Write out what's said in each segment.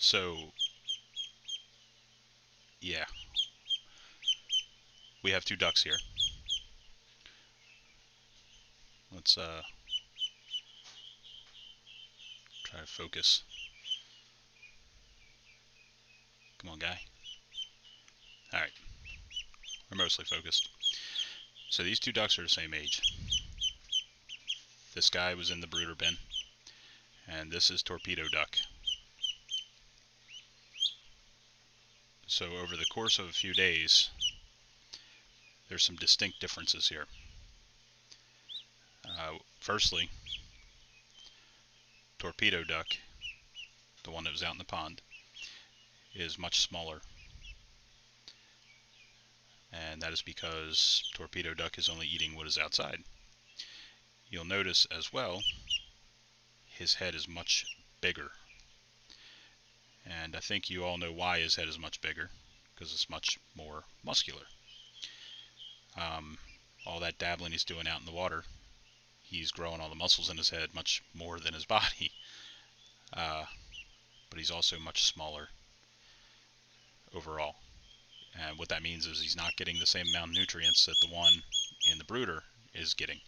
So, yeah, we have two ducks here. Let's try to focus. Come on, guy. Alright, we're mostly focused. So these two ducks are the same age. This guy was in the brooder bin, and this is Torpedo Duck. So over the course of a few days, there's some distinct differences here. Firstly, Torpedo Duck, the one that was out in the pond, is much smaller. And that is because Torpedo Duck is only eating what is outside. You'll notice as well, his head is much bigger. And I think you all know why his head is much bigger, because it's much more muscular. All that dabbling he's doing out in the water, he's growing all the muscles in his head much more than his body. But he's also much smaller overall. And what that means is he's not getting the same amount of nutrients that the one in the brooder is getting.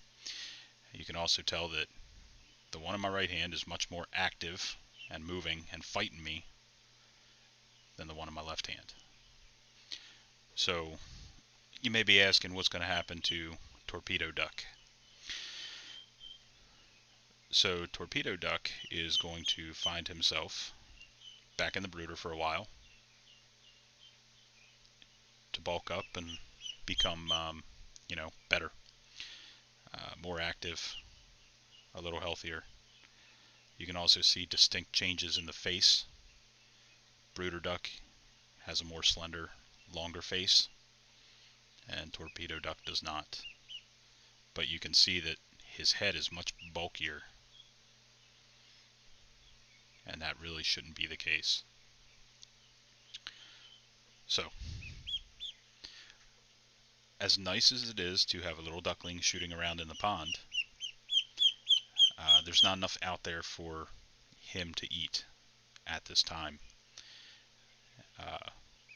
You can also tell that the one in my right hand is much more active and moving and fighting me than the one in my left hand. So you may be asking what's going to happen to Torpedo Duck. So Torpedo Duck is going to find himself back in the brooder for a while to bulk up and become, better, more active, a little healthier. You can also see distinct changes in the face. Brooder Duck has a more slender, longer face, and Torpedo Duck does not. But you can see that his head is much bulkier, and that really shouldn't be the case. So, as nice as it is to have a little duckling shooting around in the pond, there's not enough out there for him to eat at this time,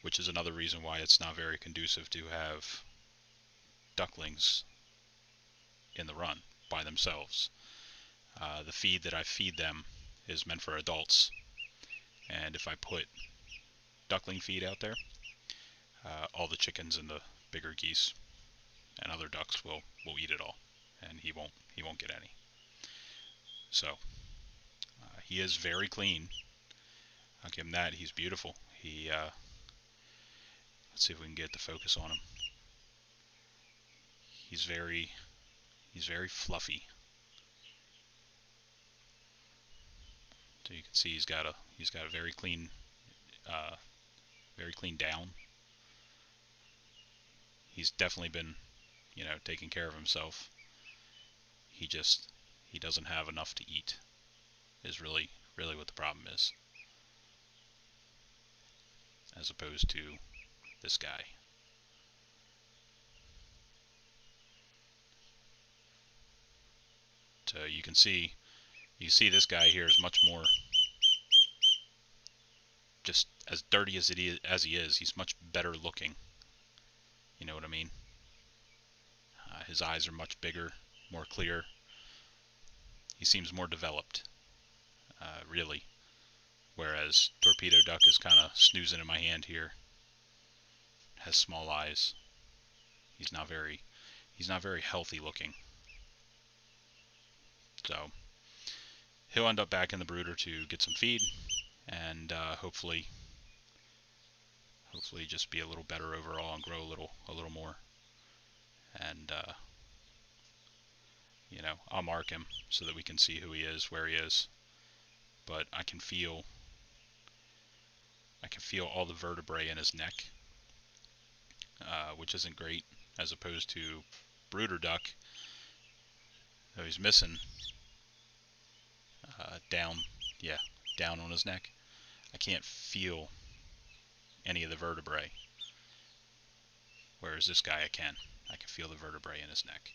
which is another reason why it's not very conducive to have ducklings in the run by themselves. The feed that I feed them is meant for adults, and if I put duckling feed out there, all the chickens and the bigger geese and other ducks will eat it all, and he won't get any. So he is very clean. I'll give him that. He's beautiful. Let's see if we can get the focus on him. He's very fluffy. So you can see he's got a very clean down. He's definitely been, taking care of himself. He doesn't have enough to eat, is really what the problem is, as opposed to this guy. So you can see this guy here is much more just as dirty as he is. He's much better looking. You know what I mean? His eyes are much bigger, more clear. He seems more developed, really. Whereas Torpedo Duck is kind of snoozing in my hand here. Has small eyes. He's not very healthy looking. So he'll end up back in the brooder to get some feed, and hopefully just be a little better overall and grow a little more. And I'll mark him so that we can see who he is, where he is. But I can feel all the vertebrae in his neck, which isn't great, as opposed to Brooder Duck, though he's missing down on his neck. I can't feel any of the vertebrae, whereas this guy I can feel the vertebrae in his neck.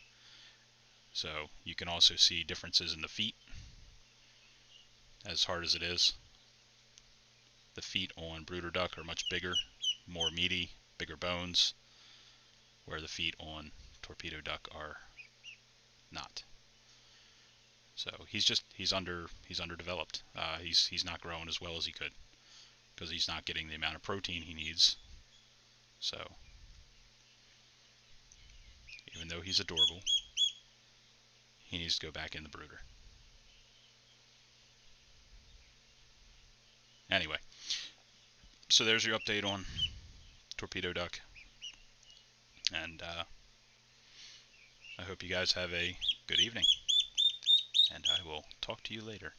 So you can also see differences in the feet, as hard as it is. The feet on brooder duck are much bigger, more meaty, bigger bones, where the feet on torpedo duck are not. So he's underdeveloped. He's not growing as well as he could because he's not getting the amount of protein he needs. So even though he's adorable, he needs to go back in the brooder. Anyway, so there's your update on torpedo duck, and I hope you guys have a good evening, and I will talk to you later.